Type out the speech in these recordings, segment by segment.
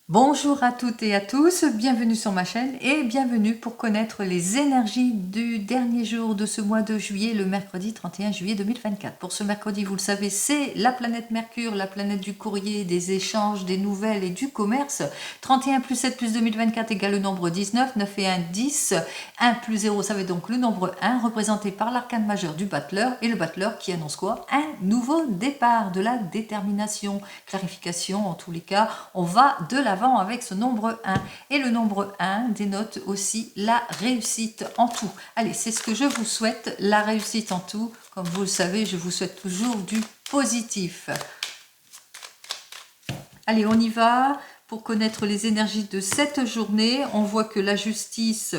Bonjour à toutes et à tous, bienvenue sur ma chaîne et bienvenue pour connaître les énergies du dernier jour de ce mois de juillet, le mercredi 31 juillet 2024. Pour ce mercredi, vous le savez, c'est la planète Mercure, la planète du courrier, des échanges, des nouvelles et du commerce. 31 plus 7 plus 2024 égale le nombre 19, 9 et 1, 10. 1 plus 0, ça va donc le nombre 1, représenté par l'arcane majeur du battleur. Et le battleur qui annonce quoi? Un nouveau départ, de la détermination, clarification en tous les cas. On va de l'avant avec ce nombre 1. Et le nombre 1 dénote aussi la réussite en tout. Allez, c'est ce que je vous souhaite, la réussite en tout. Comme vous le savez, je vous souhaite toujours du positif. Allez, on y va. Pour connaître les énergies de cette journée, on voit que la justice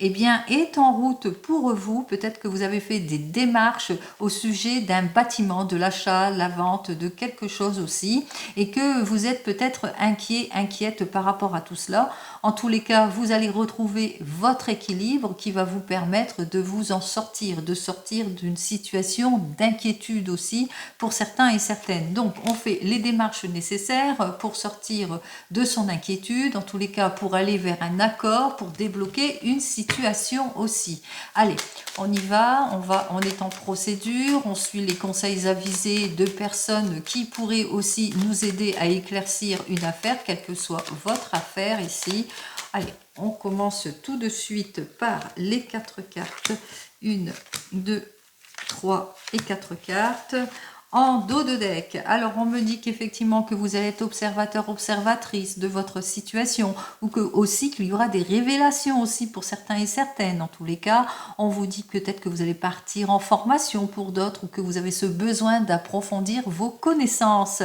est en route pour vous. Peut-être que vous avez fait des démarches au sujet d'un bâtiment, de l'achat, la vente, de quelque chose aussi, et que vous êtes peut-être inquiète par rapport à tout cela. En tous les cas, vous allez retrouver votre équilibre qui va vous permettre de vous en sortir, de sortir d'une situation d'inquiétude aussi pour certains et certaines. Donc, on fait les démarches nécessaires pour sortir de son inquiétude, en tous les cas pour aller vers un accord, pour débloquer une situation aussi. Allez, on y va, on est en procédure, on suit les conseils avisés de personnes qui pourraient aussi nous aider à éclaircir une affaire, quelle que soit votre affaire ici. Allez, on commence tout de suite par les 4 cartes. 1, 2, 3 et 4 cartes. En dos de deck, alors on me dit qu'effectivement que vous allez être observateur, observatrice de votre situation, ou que aussi qu'il y aura des révélations aussi pour certains et certaines. En tous les cas, on vous dit peut-être que vous allez partir en formation pour d'autres, ou que vous avez ce besoin d'approfondir vos connaissances.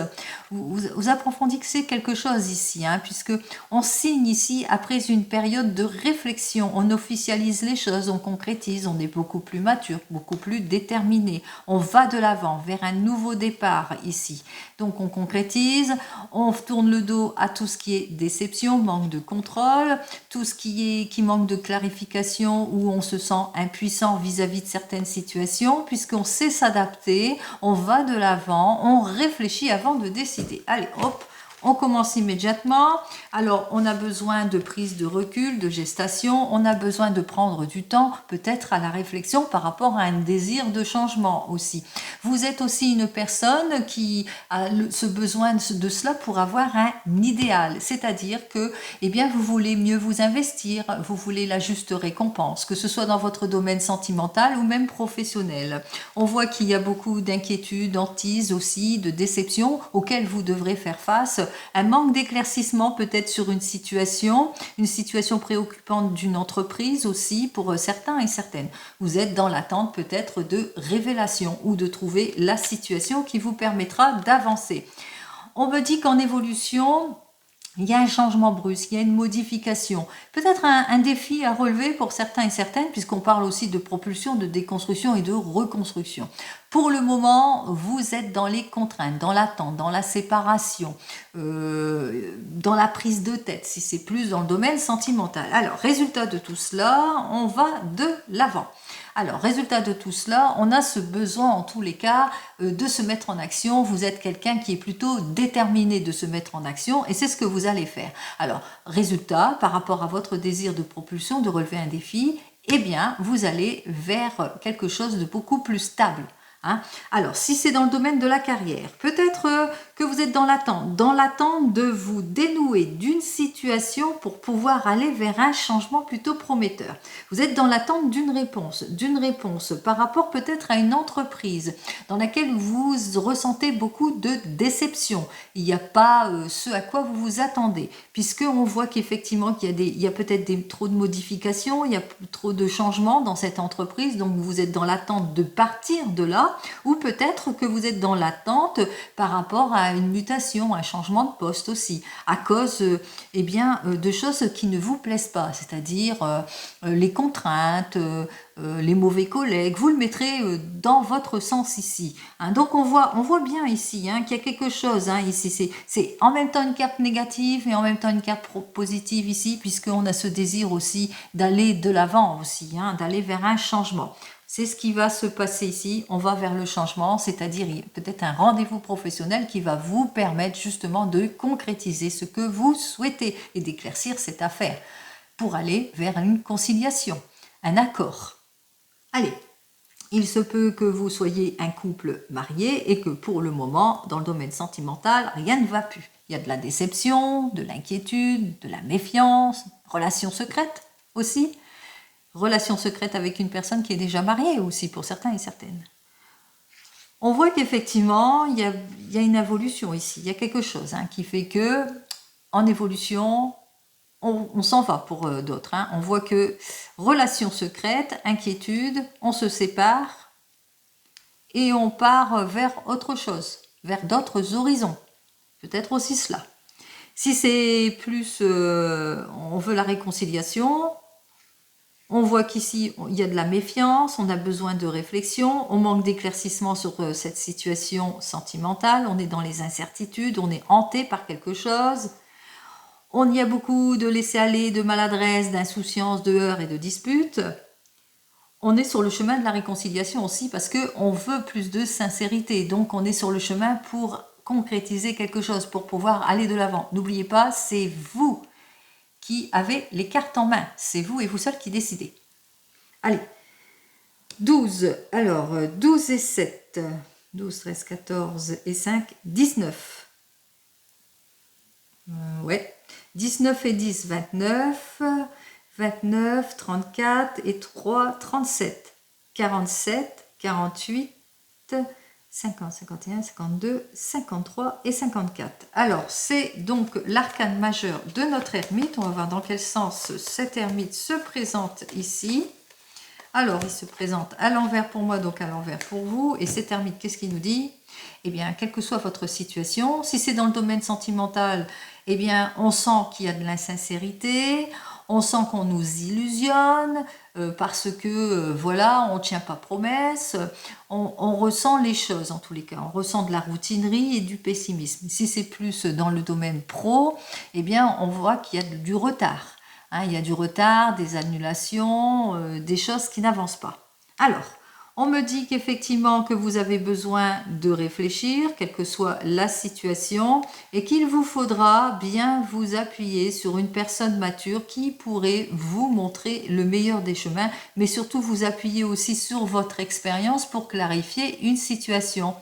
Vous approfondissez quelque chose ici, puisque on signe ici après une période de réflexion, on officialise les choses, on concrétise, on est beaucoup plus mature, beaucoup plus déterminé, on va de l'avant vers un nouveau départ ici. Donc on concrétise, on tourne le dos à tout ce qui est déception, manque de contrôle, tout ce qui manque de clarification, où on se sent impuissant vis-à-vis de certaines situations, puisqu'on sait s'adapter, on va de l'avant, on réfléchit avant de décider. Allez, hop, on commence immédiatement. Alors, on a besoin de prise de recul, de gestation. On a besoin de prendre du temps, peut-être à la réflexion par rapport à un désir de changement aussi. Vous êtes aussi une personne qui a ce besoin de cela pour avoir un idéal. C'est-à-dire que, vous voulez mieux vous investir, vous voulez la juste récompense, que ce soit dans votre domaine sentimental ou même professionnel. On voit qu'il y a beaucoup d'inquiétudes, d'hantises aussi, de déceptions auxquelles vous devrez faire face. Un manque d'éclaircissement peut-être sur une situation préoccupante d'une entreprise aussi pour certains et certaines. Vous êtes dans l'attente peut-être de révélation ou de trouver la situation qui vous permettra d'avancer. On me dit qu'en évolution, il y a un changement brusque, il y a une modification, peut-être un défi à relever pour certains et certaines, puisqu'on parle aussi de propulsion, de déconstruction et de reconstruction. Pour le moment, vous êtes dans les contraintes, dans l'attente, dans la séparation, dans la prise de tête, si c'est plus dans le domaine sentimental. Alors, résultat de tout cela, on va de l'avant. Alors, résultat de tout cela, on a ce besoin en tous les cas de se mettre en action. Vous êtes quelqu'un qui est plutôt déterminé de se mettre en action et c'est ce que vous allez faire. Alors, résultat, par rapport à votre désir de propulsion, de relever un défi, vous allez vers quelque chose de beaucoup plus stable. Alors, si c'est dans le domaine de la carrière, peut-être que vous êtes dans l'attente de vous dénouer d'une situation pour pouvoir aller vers un changement plutôt prometteur. Vous êtes dans l'attente d'une réponse par rapport peut-être à une entreprise dans laquelle vous ressentez beaucoup de déception. Il n'y a pas ce à quoi vous vous attendez, puisqu'on voit qu'effectivement il y a peut-être trop de modifications, il y a trop de changements dans cette entreprise, donc vous êtes dans l'attente de partir de là, ou peut-être que vous êtes dans l'attente par rapport à une mutation, un changement de poste aussi, à cause de choses qui ne vous plaisent pas, c'est-à-dire les contraintes, les mauvais collègues. Vous le mettrez dans votre sens ici. Donc on voit bien ici qu'il y a quelque chose ici. C'est en même temps une carte négative et en même temps une carte positive ici, puisqu'on a ce désir aussi d'aller de l'avant aussi, d'aller vers un changement. C'est ce qui va se passer ici. On va vers le changement, c'est-à-dire peut-être un rendez-vous professionnel qui va vous permettre justement de concrétiser ce que vous souhaitez et d'éclaircir cette affaire pour aller vers une conciliation, un accord. Allez, il se peut que vous soyez un couple marié et que pour le moment, dans le domaine sentimental, rien ne va plus. Il y a de la déception, de l'inquiétude, de la méfiance, relations secrètes aussi. Relation secrète avec une personne qui est déjà mariée aussi pour certains et certaines. On voit qu'effectivement, il y a une évolution ici. Il y a quelque chose qui fait que, en évolution, on s'en va pour d'autres. On voit que relation secrète, inquiétude, on se sépare et on part vers autre chose, vers d'autres horizons. Peut-être aussi cela. Si c'est plus, on veut la réconciliation, on voit qu'ici, il y a de la méfiance, on a besoin de réflexion, on manque d'éclaircissement sur cette situation sentimentale, on est dans les incertitudes, on est hanté par quelque chose. On y a beaucoup de laisser-aller, de maladresse, d'insouciance, de heurts et de disputes. On est sur le chemin de la réconciliation aussi parce qu'on veut plus de sincérité. Donc on est sur le chemin pour concrétiser quelque chose, pour pouvoir aller de l'avant. N'oubliez pas, c'est vous qui avez les cartes en main. C'est vous et vous seul qui décidez. Allez, 12. Alors, 12 et 7. 12, 13, 14 et 5, 19. Ouais. 19 et 10, 29, 29, 34 et 3, 37, 47, 48, 50, 51, 52, 53 et 54. Alors, c'est donc l'arcane majeur de notre ermite. On va voir dans quel sens cet ermite se présente ici. Alors, il se présente à l'envers pour moi, donc à l'envers pour vous. Et cet ermite, qu'est-ce qu'il nous dit? Eh bien, quelle que soit votre situation, si c'est dans le domaine sentimental, eh bien, on sent qu'il y a de l'insincérité, on sent qu'on nous illusionne, parce que, voilà, on ne tient pas promesse, on ressent les choses en tous les cas, on ressent de la routinerie et du pessimisme. Si c'est plus dans le domaine pro, eh bien, on voit qu'il y a du retard. Il y a du retard, des annulations, des choses qui n'avancent pas. Alors, on me dit qu'effectivement que vous avez besoin de réfléchir, quelle que soit la situation, et qu'il vous faudra bien vous appuyer sur une personne mature qui pourrait vous montrer le meilleur des chemins, mais surtout vous appuyer aussi sur votre expérience pour clarifier une situation.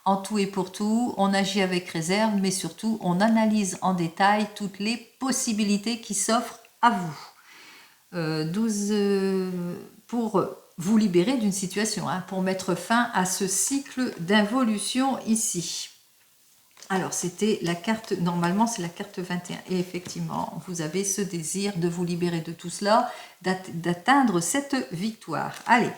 En tout et pour tout, on agit avec réserve, mais surtout on analyse en détail toutes les possibilités qui s'offrent à vous. 12 pour vous libérer d'une situation, pour mettre fin à ce cycle d'involution ici. Alors, c'était la carte, normalement c'est la carte 21. Et effectivement, vous avez ce désir de vous libérer de tout cela, d'atteindre cette victoire. Allez.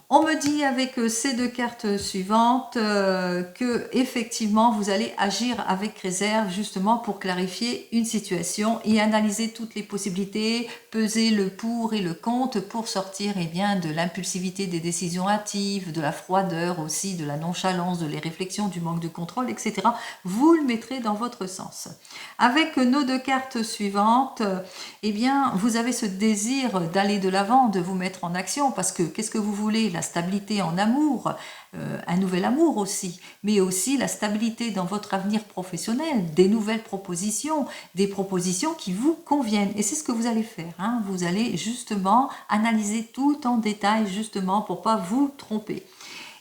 On me dit avec ces deux cartes suivantes que effectivement vous allez agir avec réserve justement pour clarifier une situation et analyser toutes les possibilités, peser le pour et le contre pour sortir bien, de l'impulsivité des décisions hâtives, de la froideur aussi, de la nonchalance, de les réflexions, du manque de contrôle, etc. Vous le mettrez dans votre sens. Avec nos deux cartes suivantes, eh bien, vous avez ce désir d'aller de l'avant, de vous mettre en action parce que qu'est-ce que vous voulez? La stabilité en amour, un nouvel amour aussi, mais aussi la stabilité dans votre avenir professionnel, des nouvelles propositions, des propositions qui vous conviennent. Et c'est ce que vous allez faire. Vous allez justement analyser tout en détail, justement pour pas vous tromper.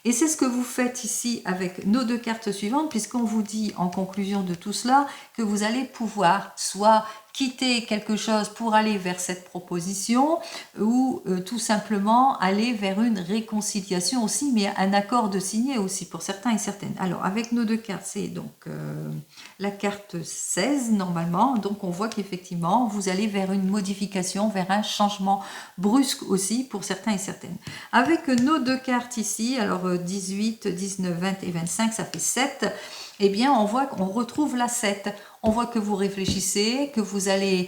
Et c'est ce que vous faites ici avec nos deux cartes suivantes, puisqu'on vous dit en conclusion de tout cela que vous allez pouvoir soit quitter quelque chose pour aller vers cette proposition ou tout simplement aller vers une réconciliation aussi, mais un accord de signer aussi pour certains et certaines. Alors avec nos deux cartes, c'est donc la carte 16 normalement, donc on voit qu'effectivement vous allez vers une modification, vers un changement brusque aussi pour certains et certaines. Avec nos deux cartes ici, alors 18, 19, 20 et 25, ça fait 7, eh bien on voit qu'on retrouve la 7. On voit que vous réfléchissez, que vous allez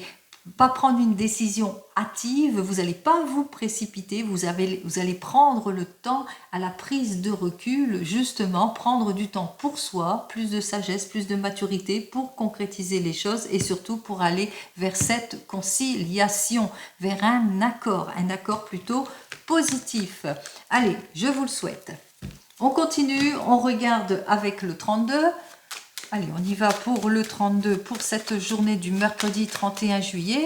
pas prendre une décision hâtive, vous n'allez pas vous précipiter, vous allez prendre le temps à la prise de recul, justement, prendre du temps pour soi, plus de sagesse, plus de maturité pour concrétiser les choses et surtout pour aller vers cette conciliation, vers un accord plutôt positif. Allez, je vous le souhaite. On continue, on regarde avec le 32. Allez, on y va pour le 32, pour cette journée du mercredi 31 juillet.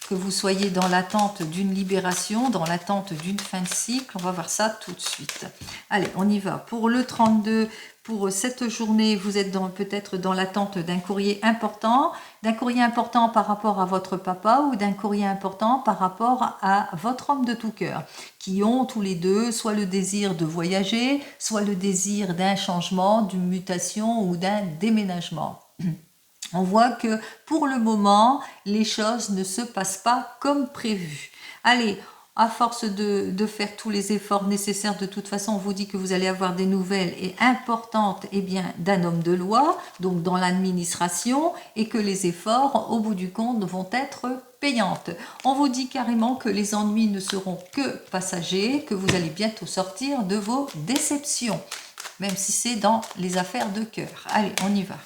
Que vous soyez dans l'attente d'une libération, dans l'attente d'une fin de cycle. On va voir ça tout de suite. Allez, on y va. Pour le 32, pour cette journée, vous êtes peut-être dans l'attente d'un courrier important par rapport à votre papa ou d'un courrier important par rapport à votre homme de tout cœur, qui ont tous les deux soit le désir de voyager, soit le désir d'un changement, d'une mutation ou d'un déménagement. On voit que pour le moment, les choses ne se passent pas comme prévu. Allez, à force de faire tous les efforts nécessaires, de toute façon, on vous dit que vous allez avoir des nouvelles et importantes d'un homme de loi, donc dans l'administration, et que les efforts, au bout du compte, vont être payantes. On vous dit carrément que les ennuis ne seront que passagers, que vous allez bientôt sortir de vos déceptions, même si c'est dans les affaires de cœur. Allez, on y va.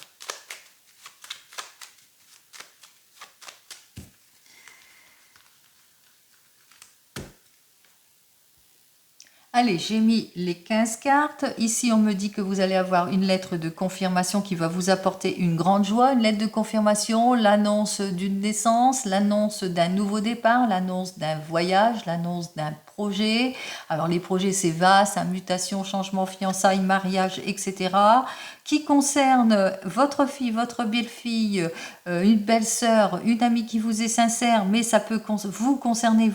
Allez, j'ai mis les 15 cartes. Ici, on me dit que vous allez avoir une lettre de confirmation qui va vous apporter une grande joie. Une lettre de confirmation, l'annonce d'une naissance, l'annonce d'un nouveau départ, l'annonce d'un voyage, l'annonce d'un projet. Alors, les projets, c'est vaste, mutation, changement, fiançailles, mariage, etc. Qui concerne votre fille, votre belle-fille, une belle-sœur, une amie qui vous est sincère, mais ça peut vous concerner,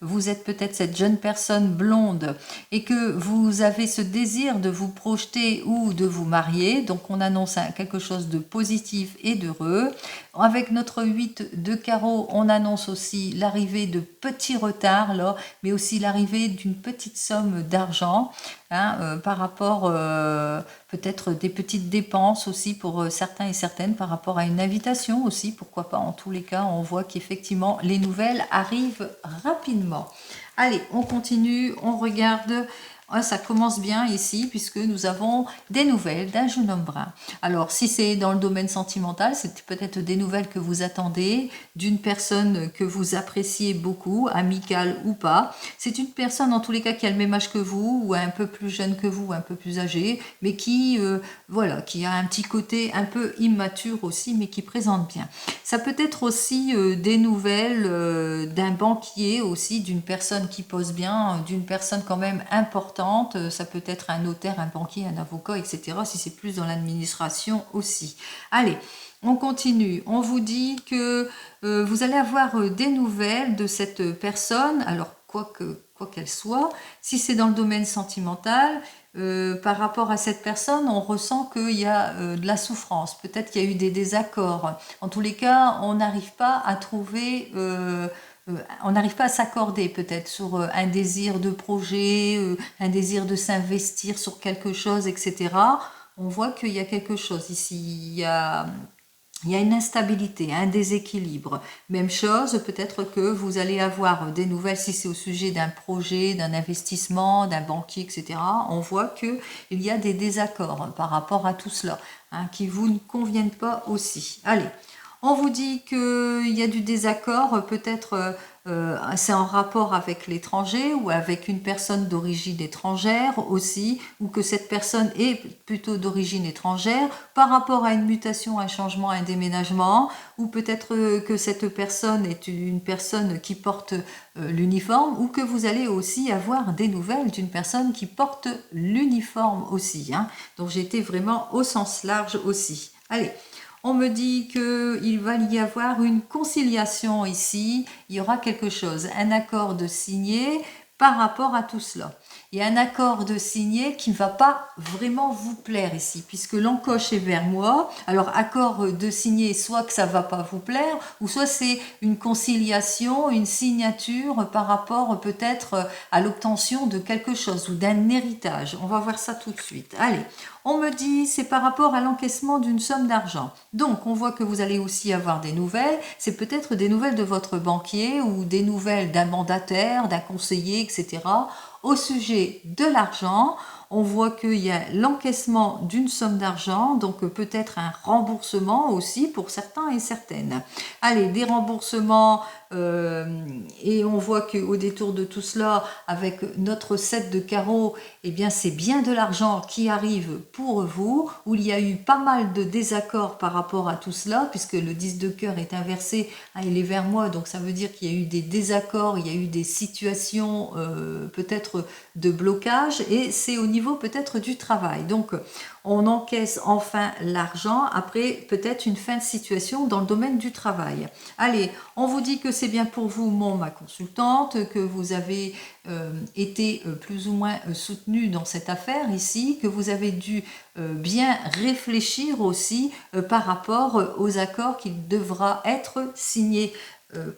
vous êtes peut-être cette jeune personne blonde et que vous avez ce désir de vous projeter ou de vous marier. Donc on annonce quelque chose de positif et d'heureux. Avec notre 8 de carreau, on annonce aussi l'arrivée de petits retards, là, mais aussi l'arrivée d'une petite somme d'argent. Par rapport peut-être des petites dépenses aussi pour certains et certaines, par rapport à une invitation aussi, pourquoi pas. En tous les cas, on voit qu'effectivement les nouvelles arrivent rapidement. Allez, on continue, on regarde. Ça commence bien ici puisque nous avons des nouvelles d'un jeune homme brun. Alors si c'est dans le domaine sentimental, c'est peut-être des nouvelles que vous attendez d'une personne que vous appréciez beaucoup, amicale ou pas. C'est une personne en tous les cas qui a le même âge que vous ou un peu plus jeune que vous, un peu plus âgée, mais qui qui a un petit côté un peu immature aussi, mais qui présente bien. Ça peut être aussi des nouvelles d'un banquier aussi, d'une personne qui pose bien, d'une personne quand même importante. Ça peut être un notaire, un banquier, un avocat, etc. Si c'est plus dans l'administration aussi. Allez, on continue. On vous dit que vous allez avoir des nouvelles de cette personne. Alors, quoi qu'elle soit, si c'est dans le domaine sentimental, par rapport à cette personne, on ressent qu'il y a de la souffrance. Peut-être qu'il y a eu des désaccords. En tous les cas, on n'arrive pas à trouver... on n'arrive pas à s'accorder peut-être sur un désir de projet, un désir de s'investir sur quelque chose, etc. On voit qu'il y a quelque chose ici, il y a une instabilité, un déséquilibre. Même chose, peut-être que vous allez avoir des nouvelles si c'est au sujet d'un projet, d'un investissement, d'un banquier, etc. On voit qu'il y a des désaccords par rapport à tout cela, qui vous ne conviennent pas aussi. Allez. On vous dit qu'il y a du désaccord, peut-être c'est en rapport avec l'étranger ou avec une personne d'origine étrangère aussi, ou que cette personne est plutôt d'origine étrangère par rapport à une mutation, un changement, un déménagement, ou peut-être que cette personne est une personne qui porte l'uniforme, ou que vous allez aussi avoir des nouvelles d'une personne qui porte l'uniforme aussi. Donc j'étais vraiment au sens large aussi. Allez. On me dit qu'il va y avoir une conciliation ici, il y aura quelque chose, un accord de signé par rapport à tout cela. Il y a un accord de signer qui ne va pas vraiment vous plaire ici, puisque l'encoche est vers moi. Alors, accord de signer, soit que ça ne va pas vous plaire, ou soit c'est une conciliation, une signature par rapport peut-être à l'obtention de quelque chose ou d'un héritage. On va voir ça tout de suite. Allez, on me dit c'est par rapport à l'encaissement d'une somme d'argent. Donc, on voit que vous allez aussi avoir des nouvelles. C'est peut-être des nouvelles de votre banquier ou des nouvelles d'un mandataire, d'un conseiller, etc. Au sujet de l'argent, on voit qu'il y a l'encaissement d'une somme d'argent, donc peut-être un remboursement aussi pour certains et certaines. Allez, des remboursements, et on voit qu'au détour de tout cela, avec notre 7 de carreau, eh bien c'est bien de l'argent qui arrive pour vous, où il y a eu pas mal de désaccords par rapport à tout cela, puisque le 10 de cœur est inversé, hein, il est vers moi, donc ça veut dire qu'il y a eu des désaccords, il y a eu des situations peut-être de blocage, et c'est au niveau peut-être du travail. Donc on encaisse enfin l'argent après peut-être une fin de situation dans le domaine du travail. Allez, on vous dit que c'est bien pour vous, ma consultante, que vous avez été plus ou moins soutenu dans cette affaire ici, que vous avez dû bien réfléchir aussi par rapport aux accords qui devra être signés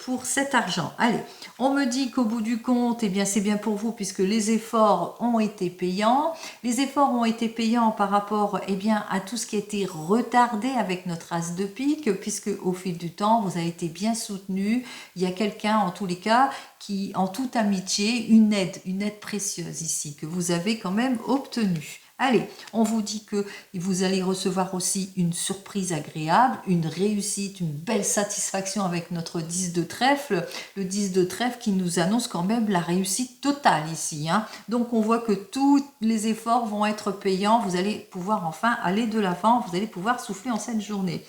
pour cet argent. Allez, on me dit qu'au bout du compte, eh bien c'est bien pour vous puisque les efforts ont été payants. Les efforts ont été payants par rapport eh bien, à tout ce qui a été retardé avec notre as de pique, puisque au fil du temps, vous avez été bien soutenu. Il y a quelqu'un, en tous les cas, qui, en toute amitié, une aide précieuse ici, que vous avez quand même obtenue. Allez, on vous dit que vous allez recevoir aussi une surprise agréable, une réussite, une belle satisfaction avec notre 10 de trèfle. Le 10 de trèfle qui nous annonce quand même la réussite totale ici. Hein. Donc on voit que tous les efforts vont être payants. Vous allez pouvoir enfin aller de l'avant. Vous allez pouvoir souffler en cette journée.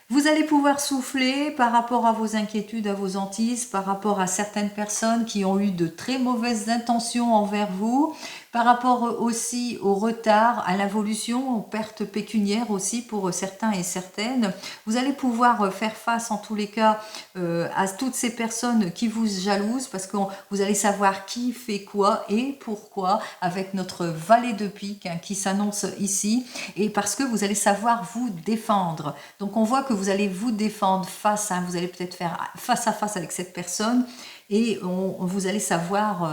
Vous allez pouvoir souffler par rapport à vos inquiétudes, à vos hantises, par rapport à certaines personnes qui ont eu de très mauvaises intentions envers vous, par rapport aussi au retard, à l'involution, aux pertes pécuniaires aussi pour certains et certaines. Vous allez pouvoir faire face en tous les cas à toutes ces personnes qui vous jalousent parce que vous allez savoir qui fait quoi et pourquoi avec notre valet de pique hein, qui s'annonce ici et parce que vous allez savoir vous défendre. Donc on voit que vous allez vous défendre face, hein, vous allez peut-être faire face à face avec cette personne et vous allez savoir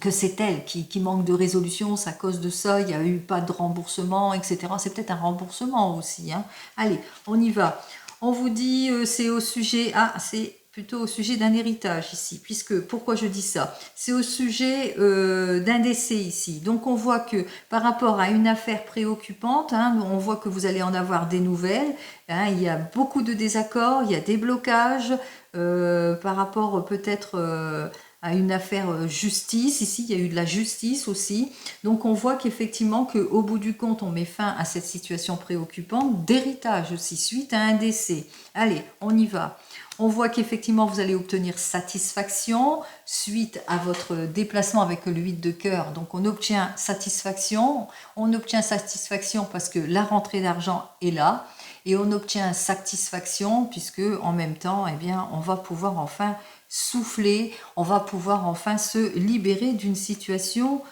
que c'est elle qui manque de résolution, c'est à cause de ça, il n'y a eu pas de remboursement, etc. C'est peut-être un remboursement aussi. Hein. Allez, on y va. On vous dit, c'est au sujet, c'est plutôt au sujet d'un héritage ici, puisque, pourquoi je dis ça? C'est au sujet d'un décès ici. Donc on voit que par rapport à une affaire préoccupante, hein, on voit que vous allez en avoir des nouvelles, hein, il y a beaucoup de désaccords, il y a des blocages par rapport peut-être à une affaire justice. Ici, il y a eu de la justice aussi. Donc, on voit qu'effectivement, qu'au bout du compte, on met fin à cette situation préoccupante d'héritage aussi, suite à un décès. Allez, on y va. On voit qu'effectivement, vous allez obtenir satisfaction suite à votre déplacement avec le 8 de cœur. Donc, on obtient satisfaction. On obtient satisfaction parce que la rentrée d'argent est là. Et on obtient satisfaction puisque, en même temps, eh bien, on va pouvoir enfin souffler, on va pouvoir enfin se libérer d'une situation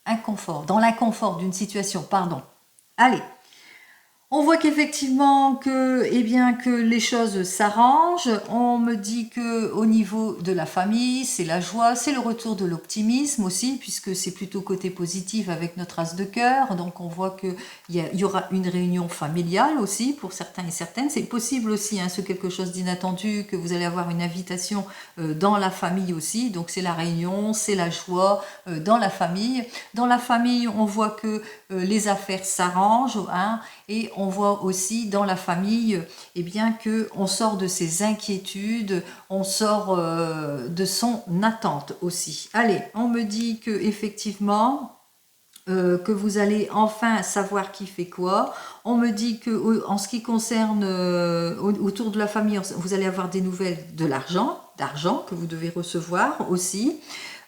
inconfort, dans l'inconfort d'une situation, pardon. Allez, on voit qu'effectivement que les choses s'arrangent. On me dit que au niveau de la famille, c'est la joie, c'est le retour de l'optimisme aussi, puisque c'est plutôt côté positif avec notre as de cœur. Donc on voit qu'il y aura une réunion familiale aussi pour certains et certaines. C'est possible aussi, hein, c'est quelque chose d'inattendu, que vous allez avoir une invitation dans la famille aussi. Donc c'est la réunion, c'est la joie dans la famille. Dans la famille, on voit que les affaires s'arrangent, hein, et on voit aussi dans la famille eh bien, qu'on sort de ses inquiétudes, on sort de son attente aussi. Allez, on me dit que effectivement que vous allez enfin savoir qui fait quoi. On me dit que en ce qui concerne autour de la famille, vous allez avoir des nouvelles de d'argent que vous devez recevoir aussi.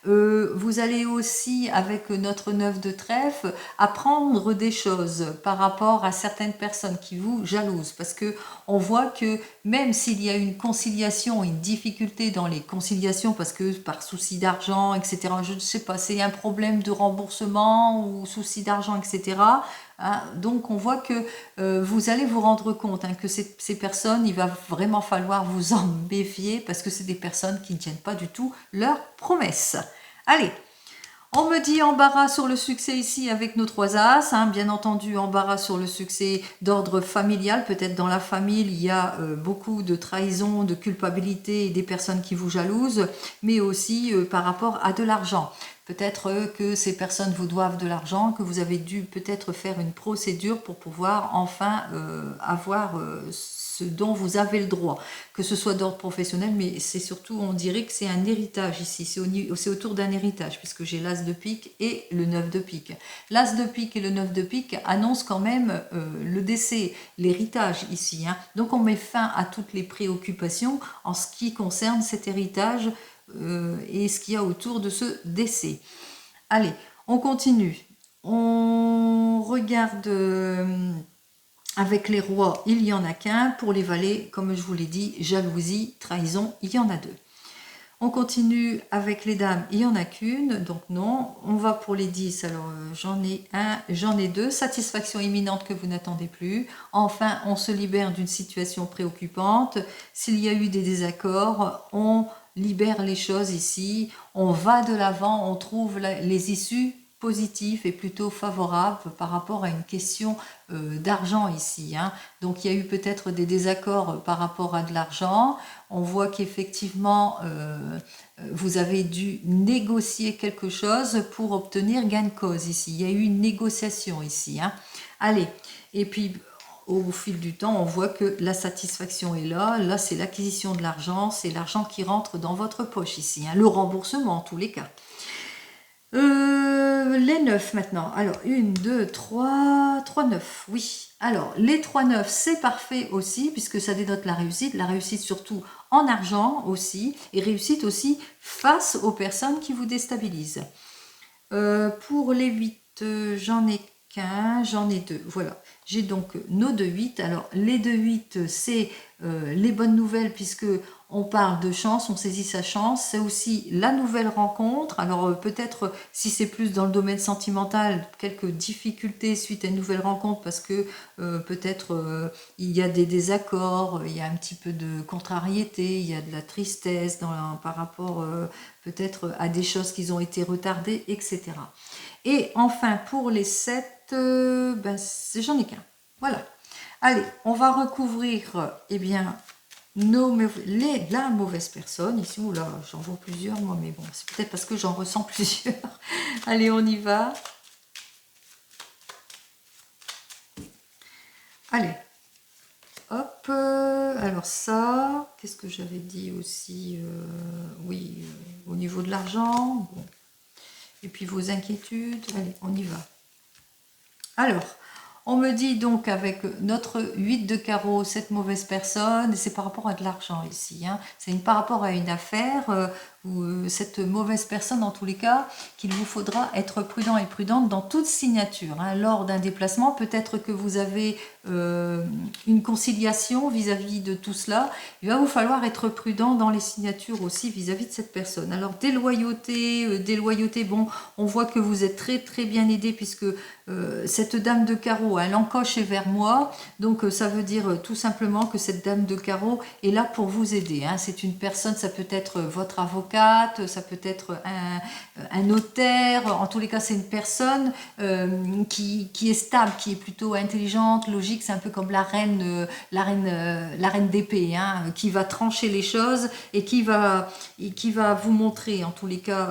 Vous allez aussi, avec notre 9 de trèfle, apprendre des choses par rapport à certaines personnes qui vous jalousent. Parce que on voit que même s'il y a une conciliation, une difficulté dans les conciliations, parce que par souci d'argent, etc., je ne sais pas, c'est un problème de remboursement ou souci d'argent, etc., hein, donc on voit que vous allez vous rendre compte hein, que ces personnes, il va vraiment falloir vous en méfier parce que c'est des personnes qui ne tiennent pas du tout leurs promesses. Allez, on me dit embarras sur le succès ici avec nos 3 as, hein, bien entendu embarras sur le succès d'ordre familial, peut-être dans la famille il y a beaucoup de trahison, de culpabilité et des personnes qui vous jalousent, mais aussi par rapport à de l'argent. Peut-être que ces personnes vous doivent de l'argent, que vous avez dû peut-être faire une procédure pour pouvoir enfin avoir ce dont vous avez le droit, que ce soit d'ordre professionnel, mais c'est surtout, on dirait que c'est un héritage ici, c'est autour d'un héritage, puisque j'ai l'as de pique et le 9 de pique. L'as de pique et le 9 de pique annoncent quand même le décès, l'héritage ici, hein. Donc on met fin à toutes les préoccupations en ce qui concerne cet héritage et ce qu'il y a autour de ce décès. Allez, on continue. On regarde avec les rois, il n'y en a qu'un. Pour les valets, comme je vous l'ai dit, jalousie, trahison, il y en a 2. On continue avec les dames, il n'y en a qu'une, donc non. On va pour les 10, alors j'en ai 1, j'en ai 2. Satisfaction imminente que vous n'attendez plus. Enfin, on se libère d'une situation préoccupante. S'il y a eu des désaccords, on libère les choses ici. On va de l'avant, on trouve les issues positives et plutôt favorables par rapport à une question d'argent ici, hein. Donc il y a eu peut-être des désaccords par rapport à de l'argent. On voit qu'effectivement vous avez dû négocier quelque chose pour obtenir gain de cause ici. Il y a eu une négociation ici, hein. Allez, et puis au fil du temps, on voit que la satisfaction est là. Là, c'est l'acquisition de l'argent, c'est l'argent qui rentre dans votre poche ici, hein. Le remboursement en tous les cas. Les 9 maintenant. Alors, 1, 2, 3, 3 9, oui. Alors, les 3 9, c'est parfait aussi, puisque ça dénote la réussite surtout en argent aussi, et réussite aussi face aux personnes qui vous déstabilisent. Pour les 8, j'en ai qu'un, j'en ai 2, voilà. J'ai donc nos 2-8. Alors, les 2-8, c'est les bonnes nouvelles, puisque on parle de chance, on saisit sa chance. C'est aussi la nouvelle rencontre. Alors, peut-être, si c'est plus dans le domaine sentimental, quelques difficultés suite à une nouvelle rencontre, parce que peut-être il y a des désaccords, il y a un petit peu de contrariété, il y a de la tristesse par rapport peut-être à des choses qui ont été retardées, etc. Et enfin, pour les 7, j'en ai qu'un. Voilà. Allez, on va recouvrir, eh bien, la mauvaise personne. Ici, là, j'en vois plusieurs, moi, mais bon, c'est peut-être parce que j'en ressens plusieurs. Allez, on y va. Allez. Hop. Alors ça, qu'est-ce que j'avais dit aussi oui, au niveau de l'argent. Bon. Et puis vos inquiétudes. Allez, on y va. Alors, on me dit donc avec notre 8 de carreau, cette mauvaise personne, c'est par rapport à de l'argent ici, hein. C'est par rapport à une affaire ou cette mauvaise personne, en tous les cas, qu'il vous faudra être prudent et prudente dans toute signature, hein. Lors d'un déplacement, peut-être que vous avez une conciliation vis-à-vis de tout cela. Il va vous falloir être prudent dans les signatures aussi vis-à-vis de cette personne. Alors, déloyauté, bon, on voit que vous êtes très très bien aidé puisque cette dame de carreau, elle encoche est vers moi, donc ça veut dire tout simplement que cette dame de carreau est là pour vous aider, hein. C'est une personne, ça peut être votre avocate, ça peut être un notaire, en tous les cas c'est une personne qui est stable, qui est plutôt intelligente, logique, c'est un peu comme la reine d'épée, hein, qui va trancher les choses et qui va vous montrer en tous les cas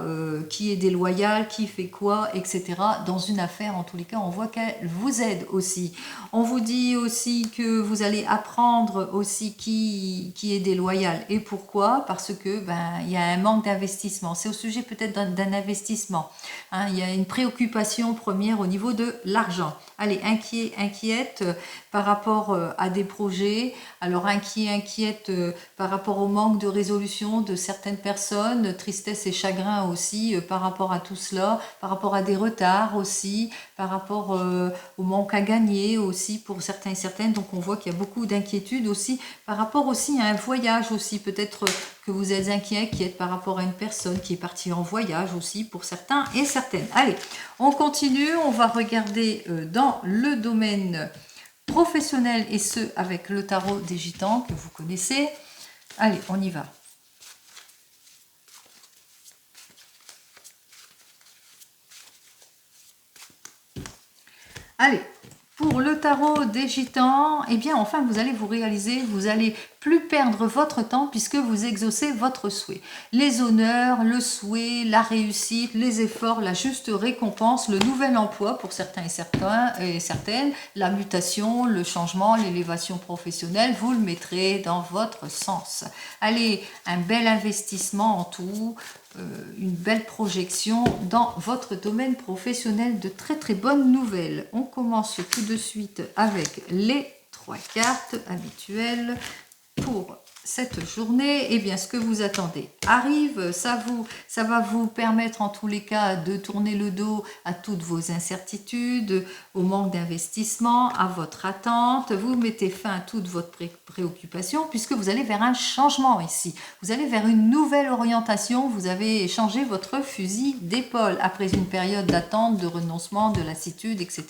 qui est déloyal, qui fait quoi, etc. Dans une affaire, en tous les cas, on voit qu'elle vous aide aussi. On vous dit aussi que vous allez apprendre aussi qui est déloyal et pourquoi, parce que il y a un manque d'investissement. C'est au sujet peut-être d'un investissement. Hein, il y a une préoccupation première au niveau de l'argent. Allez, inquiète par rapport à des projets. Alors inquiète par rapport au manque de résolution de certaines personnes, tristesse et chagrin aussi par rapport à tout cela, par rapport à des retards aussi, par rapport au manque à gagner aussi pour certains et certaines. Donc on voit qu'il y a beaucoup d'inquiétudes aussi par rapport aussi à un voyage aussi. Peut-être que vous êtes inquiète par rapport à une personne qui est partie en voyage aussi pour certains et certaines. Allez, on continue, on va regarder dans le domaine professionnel et ce avec le tarot des gitans que vous connaissez. Allez, on y va. Allez, pour le tarot des gitans, eh bien enfin vous allez vous réaliser, vous allez plus perdre votre temps puisque vous exaucez votre souhait. Les honneurs, le souhait, la réussite, les efforts, la juste récompense, le nouvel emploi pour certains et certaines, la mutation, le changement, l'élévation professionnelle, vous le mettrez dans votre sens. Allez, un bel investissement en tout, une belle projection dans votre domaine professionnel, de très très bonnes nouvelles. On commence tout de suite avec les 3 cartes habituelles pour cette journée. Eh bien, ce que vous attendez arrive, ça va vous permettre en tous les cas de tourner le dos à toutes vos incertitudes, au manque d'investissement, à votre attente. Vous mettez fin à toute votre préoccupation puisque vous allez vers un changement ici. Vous allez vers une nouvelle orientation. Vous avez changé votre fusil d'épaule après une période d'attente, de renoncement, de lassitude, etc.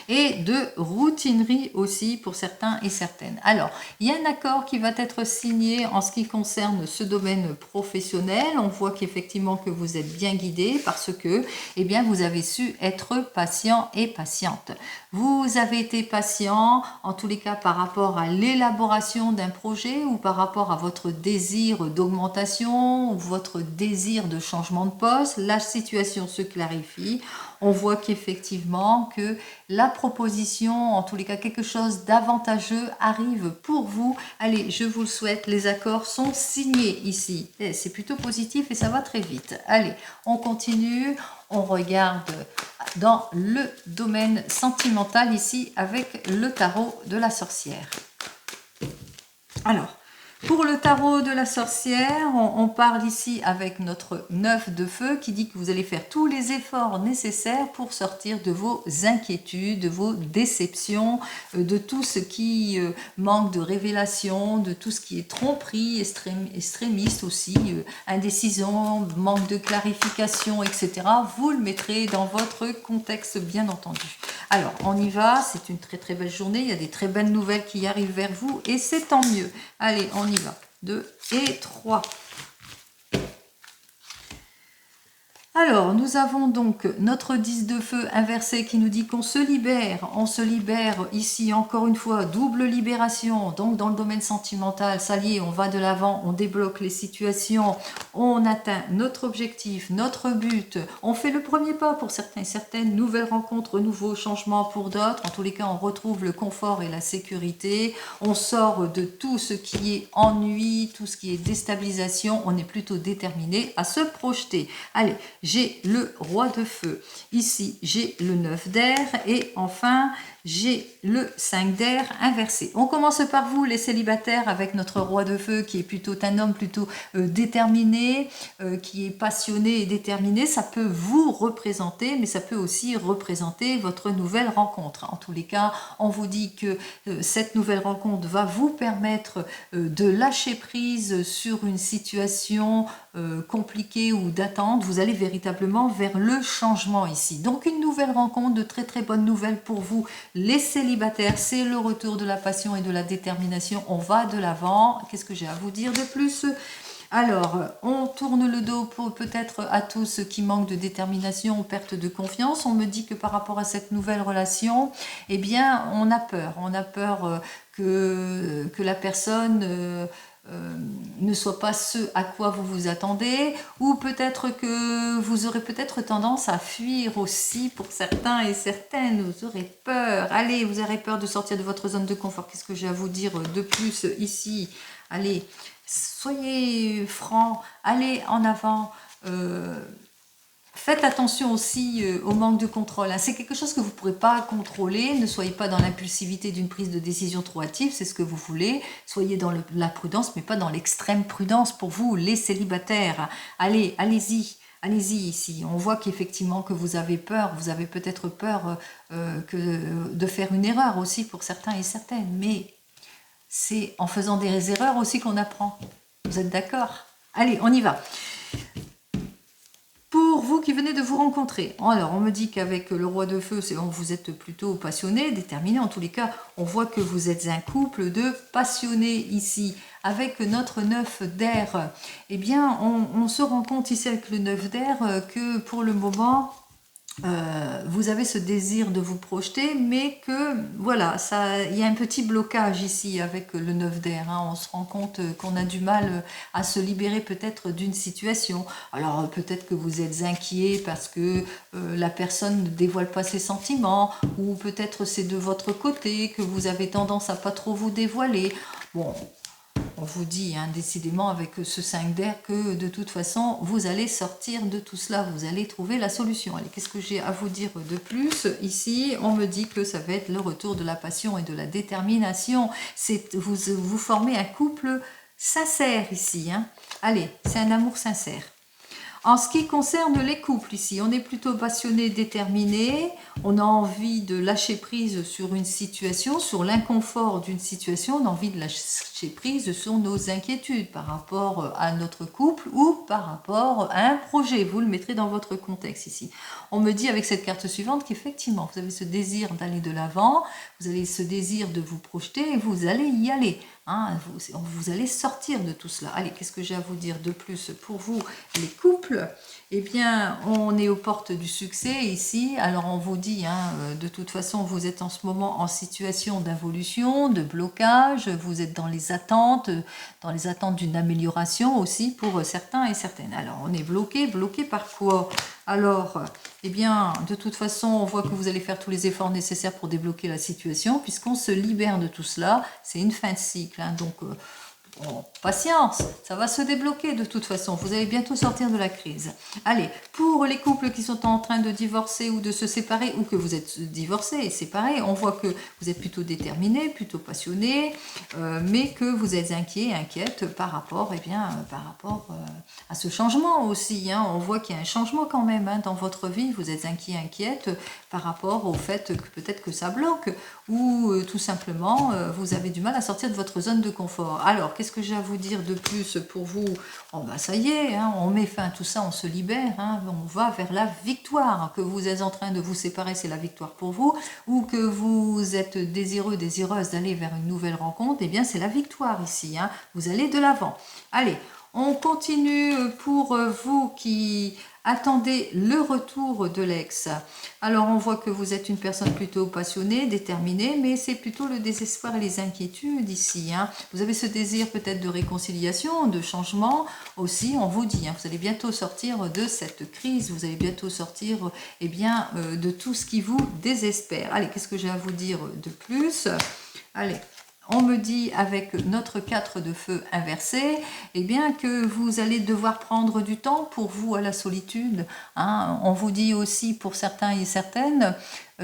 Et de routinerie aussi pour certains et certaines. Alors, il y a un accord qui va être signé en ce qui concerne ce domaine professionnel. On voit qu'effectivement que vous êtes bien guidé parce que eh bien, vous avez su être patient et patiente. Vous avez été patient en tous les cas par rapport à l'élaboration d'un projet ou par rapport à votre désir d'augmentation ou votre désir de changement de poste. La situation se clarifie. On voit qu'effectivement que la proposition, en tous les cas quelque chose d'avantageux arrive pour vous. Allez, je vous le souhaite, les accords sont signés ici. C'est plutôt positif et ça va très vite. Allez, on continue, on regarde dans le domaine sentimental ici avec le tarot de la sorcière. Alors, pour le tarot de la sorcière, on parle ici avec notre 9 de feu qui dit que vous allez faire tous les efforts nécessaires pour sortir de vos inquiétudes, de vos déceptions, de tout ce qui manque de révélation, de tout ce qui est tromperie, extrémiste aussi, indécision, manque de clarification, etc. Vous le mettrez dans votre contexte, bien entendu. Alors, on y va, c'est une très très belle journée, il y a des très belles nouvelles qui arrivent vers vous et c'est tant mieux. Allez, on y va. 2 et 3. Alors, nous avons donc notre 10 de feu inversé qui nous dit qu'on se libère. On se libère ici, encore une fois, double libération. Donc, dans le domaine sentimental, ça y est, on va de l'avant, on débloque les situations, on atteint notre objectif, notre but. On fait le premier pas pour certains et certaines, nouvelles rencontres, nouveaux changements pour d'autres. En tous les cas, on retrouve le confort et la sécurité. On sort de tout ce qui est ennui, tout ce qui est déstabilisation. On est plutôt déterminé à se projeter. Allez, j'ai le roi de feu. Ici, j'ai le 9 d'air. Et enfin, j'ai le 5 d'air inversé. On commence par vous, les célibataires, avec notre roi de feu qui est plutôt un homme plutôt déterminé, qui est passionné et déterminé. Ça peut vous représenter, mais ça peut aussi représenter votre nouvelle rencontre. En tous les cas, on vous dit que cette nouvelle rencontre va vous permettre de lâcher prise sur une situation compliquée ou d'attente. Vous allez véritablement vers le changement ici. Donc une nouvelle rencontre, de très très bonnes nouvelles pour vous. Les célibataires, c'est le retour de la passion et de la détermination. On va de l'avant. Qu'est-ce que j'ai à vous dire de plus ? Alors, on tourne le dos peut-être à tous ceux qui manquent de détermination, perte de confiance. On me dit que par rapport à cette nouvelle relation, eh bien, on a peur. On a peur que la personne ne soit pas ce à quoi vous vous attendez, ou peut-être que vous aurez peut-être tendance à fuir aussi pour certains et certaines, vous aurez peur, allez, vous aurez peur de sortir de votre zone de confort. Qu'est-ce que j'ai à vous dire de plus ici? Allez, soyez francs, allez en avant, faites attention aussi au manque de contrôle. Hein. C'est quelque chose que vous ne pourrez pas contrôler. Ne soyez pas dans l'impulsivité d'une prise de décision trop hâtive, c'est ce que vous voulez. Soyez dans la prudence, mais pas dans l'extrême prudence pour vous, les célibataires. Allez, allez-y. Allez-y ici. On voit qu'effectivement que vous avez peur. Vous avez peut-être peur de faire une erreur aussi pour certains et certaines. Mais c'est en faisant des erreurs aussi qu'on apprend. Vous êtes d'accord? Allez, on y va. Pour vous qui venez de vous rencontrer, alors on me dit qu'avec le roi de feu, vous êtes plutôt passionné, déterminé. En tous les cas, on voit que vous êtes un couple de passionnés ici. Avec notre 9 d'air, eh bien, on se rend compte ici avec le 9 d'air que pour le moment, vous avez ce désir de vous projeter, mais que voilà, il y a un petit blocage ici avec le 9 d'air. Hein. On se rend compte qu'on a du mal à se libérer peut-être d'une situation. Alors peut-être que vous êtes inquiet parce que la personne ne dévoile pas ses sentiments, ou peut-être c'est de votre côté que vous avez tendance à pas trop vous dévoiler. Bon. On vous dit hein, décidément avec ce 5 d'air que de toute façon vous allez sortir de tout cela, vous allez trouver la solution. Allez, qu'est-ce que j'ai à vous dire de plus? Ici, on me dit que ça va être le retour de la passion et de la détermination. Vous formez un couple sincère ici. Hein. Allez, c'est un amour sincère. En ce qui concerne les couples ici, on est plutôt passionné, déterminé, on a envie de lâcher prise sur une situation, sur l'inconfort d'une situation, on a envie de lâcher prise sur nos inquiétudes par rapport à notre couple ou par rapport à un projet. Vous le mettrez dans votre contexte ici. On me dit avec cette carte suivante qu'effectivement, vous avez ce désir d'aller de l'avant, vous avez ce désir de vous projeter et vous allez y aller. Hein, vous allez sortir de tout cela. Allez, qu'est-ce que j'ai à vous dire de plus pour vous, les couples? Eh bien, on est aux portes du succès ici. Alors, on vous dit, hein, de toute façon, vous êtes en ce moment en situation d'involution, de blocage. Vous êtes dans les attentes d'une amélioration aussi pour certains et certaines. Alors, on est bloqué par quoi? Alors, eh bien, de toute façon, on voit que vous allez faire tous les efforts nécessaires pour débloquer la situation, puisqu'on se libère de tout cela. C'est une fin de cycle, hein, donc bon, patience, ça va se débloquer de toute façon. Vous allez bientôt sortir de la crise. Allez, pour les couples qui sont en train de divorcer ou de se séparer, ou que vous êtes divorcés et séparés, on voit que vous êtes plutôt déterminés, plutôt passionnés, mais que vous êtes inquiète par rapport, à ce changement aussi. Hein. On voit qu'il y a un changement quand même hein, dans votre vie. Vous êtes inquiète par rapport au fait que peut-être que ça bloque, ou tout simplement vous avez du mal à sortir de votre zone de confort. Alors, qu'est-ce que j'ai à vous dire de plus pour vous? Oh bah ça y est, hein, on met fin à tout ça, on se libère, hein, on va vers la victoire. Que vous êtes en train de vous séparer, c'est la victoire pour vous, ou que vous êtes désireux, désireuse d'aller vers une nouvelle rencontre, eh bien c'est la victoire ici, hein, vous allez de l'avant. Allez, on continue pour vous qui attendez le retour de l'ex. Alors on voit que vous êtes une personne plutôt passionnée, déterminée, mais c'est plutôt le désespoir et les inquiétudes ici. Hein. Vous avez ce désir peut-être de réconciliation, de changement aussi, on vous dit. Hein, vous allez bientôt sortir de cette crise, vous allez bientôt sortir de tout ce qui vous désespère. Allez, qu'est-ce que j'ai à vous dire de plus? Allez. On me dit avec notre 4 de feu inversé, eh bien que vous allez devoir prendre du temps pour vous à la solitude. Hein. On vous dit aussi pour certains et certaines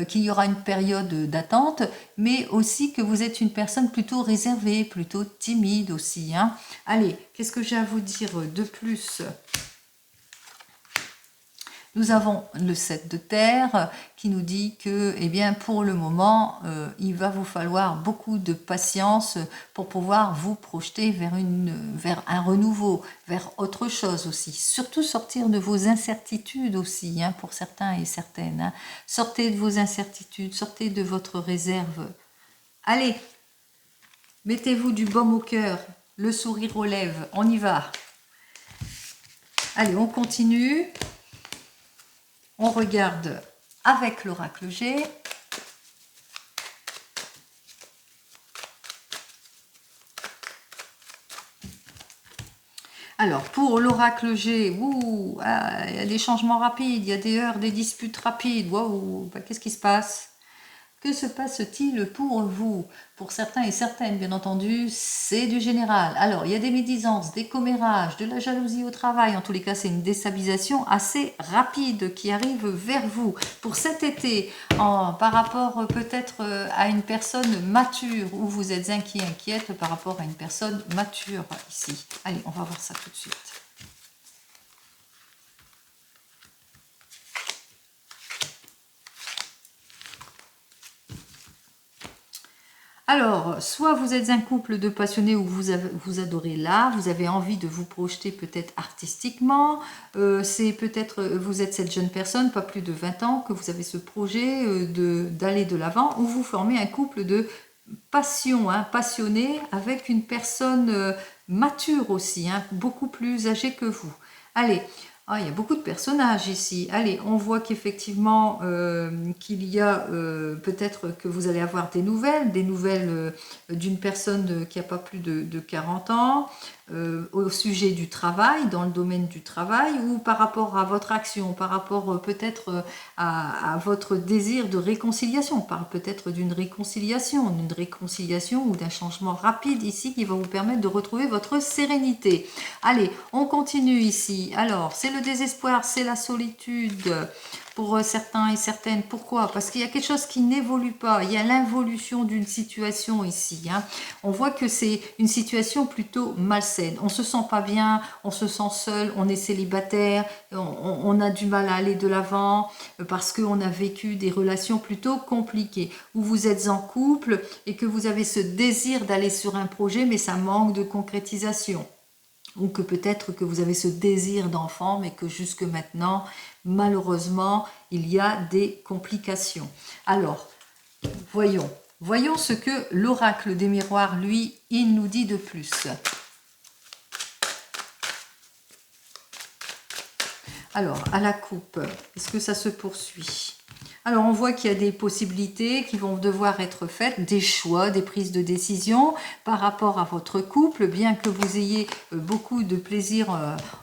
qu'il y aura une période d'attente, mais aussi que vous êtes une personne plutôt réservée, plutôt timide aussi. Hein. Allez, qu'est-ce que j'ai à vous dire de plus ? Nous avons le 7 de terre qui nous dit que, eh bien, pour le moment, il va vous falloir beaucoup de patience pour pouvoir vous projeter vers un renouveau, vers autre chose aussi. Surtout sortir de vos incertitudes aussi, hein, pour certains et certaines. Hein. Sortez de vos incertitudes, sortez de votre réserve. Allez, mettez-vous du baume au cœur, le sourire aux lèvres, on y va. Allez, on continue. On regarde avec l'oracle G. Alors, pour l'oracle G, il y a des changements rapides, il y a des heurts, des disputes rapides. Waouh, qu'est-ce qui se passe? Que se passe-t-il pour vous? Pour certains et certaines, bien entendu, c'est du général. Alors, il y a des médisances, des commérages, de la jalousie au travail. En tous les cas, c'est une déstabilisation assez rapide qui arrive vers vous. Pour cet été, par rapport peut-être à une personne mature, où vous êtes inquiète par rapport à une personne mature ici. Allez, on va voir ça tout de suite. Alors, soit vous êtes un couple de passionnés où vous adorez l'art, vous avez envie de vous projeter peut-être artistiquement, c'est peut-être, vous êtes cette jeune personne, pas plus de 20 ans, que vous avez ce projet d'aller de l'avant, ou vous formez un couple de passion, passionné, avec une personne mature aussi, beaucoup plus âgée que vous. Allez, il y a beaucoup de personnages ici. Allez, on voit qu'effectivement, qu'il y a peut-être que vous allez avoir des nouvelles d'une personne qui n'a pas plus de 40 ans, au sujet du travail, dans le domaine du travail, ou par rapport à votre action, par rapport peut-être à votre désir de réconciliation. On parle peut-être d'une réconciliation ou d'un changement rapide ici qui va vous permettre de retrouver votre sérénité. Allez, on continue ici. Alors, c'est le désespoir, c'est la solitude pour certains et certaines. Pourquoi? Parce qu'il y a quelque chose qui n'évolue pas. Il y a l'involution d'une situation ici. On voit que c'est une situation plutôt malsaine. On se sent pas bien, on se sent seul, on est célibataire, on a du mal à aller de l'avant parce qu'on a vécu des relations plutôt compliquées. Ou vous êtes en couple et que vous avez ce désir d'aller sur un projet, mais ça manque de concrétisation. Ou que peut-être que vous avez ce désir d'enfant, mais que jusque maintenant, malheureusement, il y a des complications. Alors, voyons ce que l'oracle des miroirs, lui, il nous dit de plus. Alors, à la coupe, est-ce que ça se poursuit? Alors, on voit qu'il y a des possibilités qui vont devoir être faites, des choix, des prises de décision par rapport à votre couple. Bien que vous ayez beaucoup de plaisir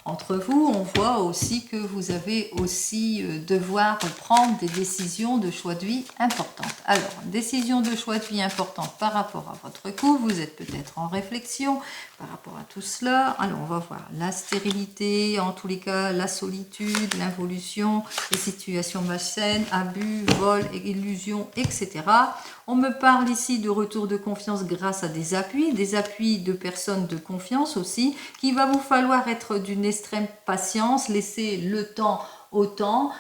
entre vous, on voit aussi que vous avez aussi devoir prendre des décisions de choix de vie importantes. Alors, décision de choix de vie importante par rapport à votre couple, vous êtes peut-être en réflexion par rapport à tout cela. Alors, on va voir la stérilité, en tous les cas, la solitude, l'involution, les situations malsaines, abus, vol, illusion, etc. On me parle ici de retour de confiance grâce à des appuis de personnes de confiance aussi, qu'il va vous falloir être d'une extrême patience, laisser le temps au temps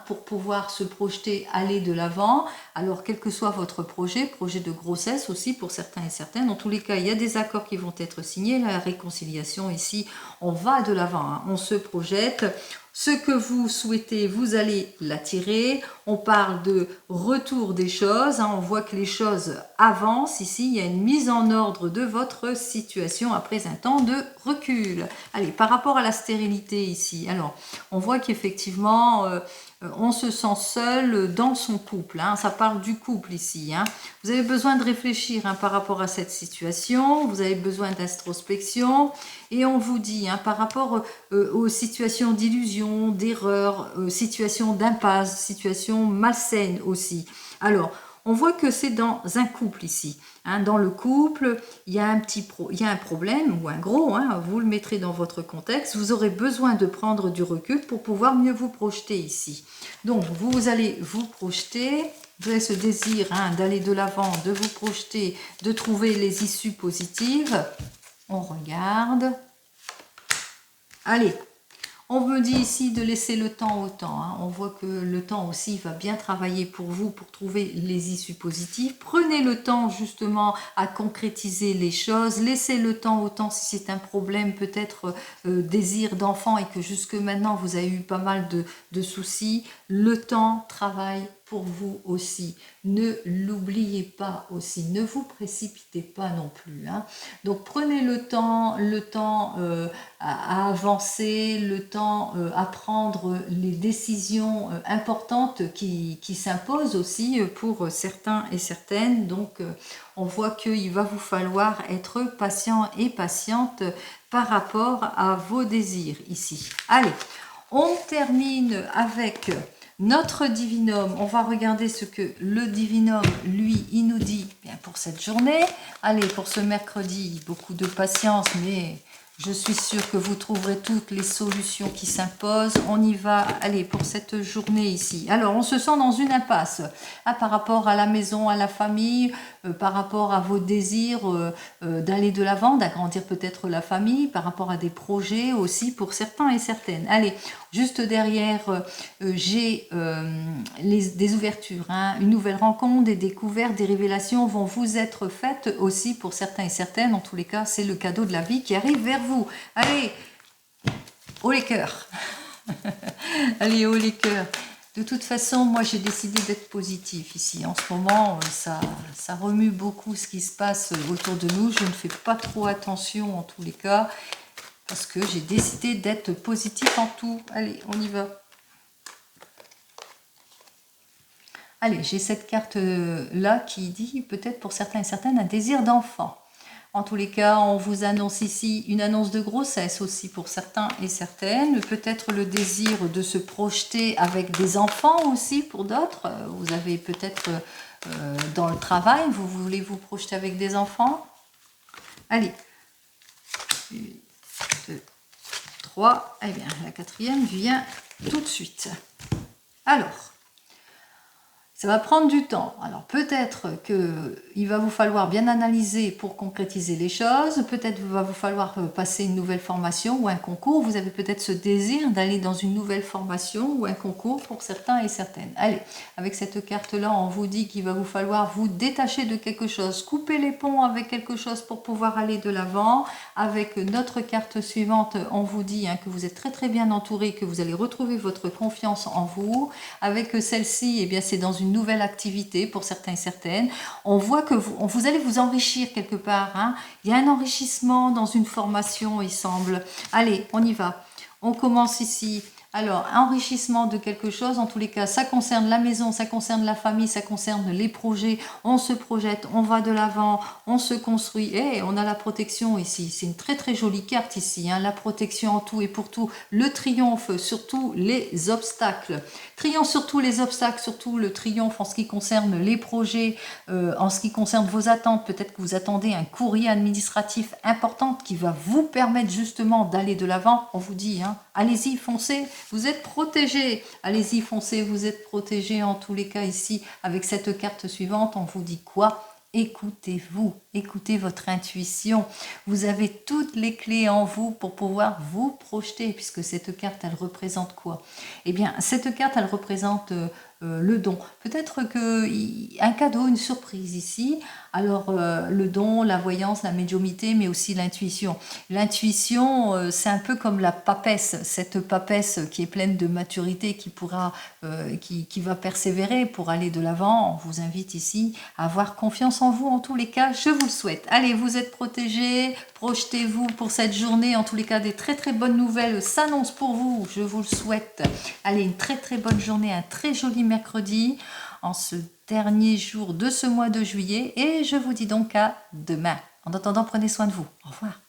pour pouvoir se projeter, aller de l'avant. Alors, quel que soit votre projet de grossesse aussi pour certains et certaines, dans tous les cas, il y a des accords qui vont être signés, la réconciliation ici, on va de l'avant, on se projette. Ce que vous souhaitez, vous allez l'attirer. On parle de retour des choses. On voit que les choses avancent. Ici, il y a une mise en ordre de votre situation après un temps de recul. Allez, par rapport à la stérilité ici, alors, on voit qu'effectivement, on se sent seul dans son couple. Ça parle du couple ici. Vous avez besoin de réfléchir par rapport à cette situation. Vous avez besoin d'introspection. Et on vous dit, par rapport aux situations d'illusion, d'erreur, situations d'impasse, situations malsaines aussi. Alors, on voit que c'est dans un couple ici. Dans le couple, il y a un problème, ou un gros, vous le mettrez dans votre contexte. Vous aurez besoin de prendre du recul pour pouvoir mieux vous projeter ici. Donc, vous allez vous projeter. Vous avez ce désir d'aller de l'avant, de vous projeter, de trouver les issues positives. On regarde. Allez, on me dit ici de laisser le temps au temps. On voit que le temps aussi va bien travailler pour vous, pour trouver les issues positives. Prenez le temps justement à concrétiser les choses. Laissez le temps au temps si c'est un problème, peut-être désir d'enfant et que jusque maintenant vous avez eu pas mal de soucis. Le temps travaille pour vous aussi. Ne l'oubliez pas aussi, ne vous précipitez pas non plus. Hein. Donc prenez le temps à avancer, le temps à prendre les décisions importantes qui s'imposent aussi pour certains et certaines. Donc on voit qu'il va vous falloir être patient et patiente par rapport à vos désirs ici. Allez, on termine avec notre divinum. On va regarder ce que le divinum, lui, il nous dit bien pour cette journée. Allez, pour ce mercredi, beaucoup de patience, mais je suis sûre que vous trouverez toutes les solutions qui s'imposent. On y va, allez, pour cette journée ici. Alors, on se sent dans une impasse par rapport à la maison, à la famille, par rapport à vos désirs d'aller de l'avant, d'agrandir peut-être la famille, par rapport à des projets aussi pour certains et certaines. Allez, juste derrière, j'ai des ouvertures, hein, une nouvelle rencontre, des découvertes, des révélations vont vous être faites aussi pour certains et certaines. En tous les cas, c'est le cadeau de la vie qui arrive vers vous. Allez, haut les cœurs. Allez, haut les cœurs. De toute façon, moi j'ai décidé d'être positif ici. En ce moment, ça remue beaucoup ce qui se passe autour de nous. Je ne fais pas trop attention en tous les cas parce que j'ai décidé d'être positif en tout. Allez, on y va. Allez, j'ai cette carte-là qui dit peut-être pour certains et certaines un désir d'enfant. En tous les cas, on vous annonce ici une annonce de grossesse aussi pour certains et certaines. Peut-être le désir de se projeter avec des enfants aussi pour d'autres. Vous avez peut-être dans le travail, vous voulez vous projeter avec des enfants. Allez, 1, 2, 3. Eh bien, la quatrième vient tout de suite. Alors, ça va prendre du temps. Alors peut-être qu'il va vous falloir bien analyser pour concrétiser les choses. Peut-être qu'il va vous falloir passer une nouvelle formation ou un concours. Vous avez peut-être ce désir d'aller dans une nouvelle formation ou un concours pour certains et certaines. Allez, avec cette carte-là, on vous dit qu'il va vous falloir vous détacher de quelque chose, couper les ponts avec quelque chose pour pouvoir aller de l'avant. Avec notre carte suivante, on vous dit que vous êtes très très bien entouré, que vous allez retrouver votre confiance en vous. Avec celle-ci, eh bien c'est dans une nouvelle activité pour certains et certaines. On voit que vous allez vous enrichir quelque part. Hein. Il y a un enrichissement dans une formation, il semble. Allez, on y va. On commence ici. Alors, enrichissement de quelque chose, en tous les cas, ça concerne la maison, ça concerne la famille, ça concerne les projets. On se projette, on va de l'avant, on se construit. Et on a la protection ici. C'est une très très jolie carte ici. Hein. La protection en tout et pour tout. Le triomphe, surtout les obstacles. Triomphe sur tous les obstacles, surtout le triomphe en ce qui concerne les projets, en ce qui concerne vos attentes. Peut-être que vous attendez un courrier administratif important qui va vous permettre justement d'aller de l'avant. On vous dit, hein, allez-y, foncez, vous êtes protégés. Allez-y, foncez, vous êtes protégés en tous les cas ici. Avec cette carte suivante, on vous dit quoi ? Écoutez-vous, écoutez votre intuition. Vous avez toutes les clés en vous pour pouvoir vous projeter, puisque cette carte, elle représente quoi? Eh bien, cette carte, elle représente le don. Peut-être un cadeau, une surprise ici. Alors, le don, la voyance, la médiumnité, mais aussi l'intuition. L'intuition, c'est un peu comme la papesse, cette papesse qui est pleine de maturité, qui va persévérer pour aller de l'avant. On vous invite ici à avoir confiance en vous. En tous les cas, je vous le souhaite. Allez, vous êtes protégés, projetez-vous pour cette journée. En tous les cas, des très très bonnes nouvelles s'annoncent pour vous. Je vous le souhaite. Allez, une très très bonne journée, un très joli mercredi en ce dernier jour de ce mois de juillet et je vous dis donc à demain. En attendant, prenez soin de vous. Au revoir.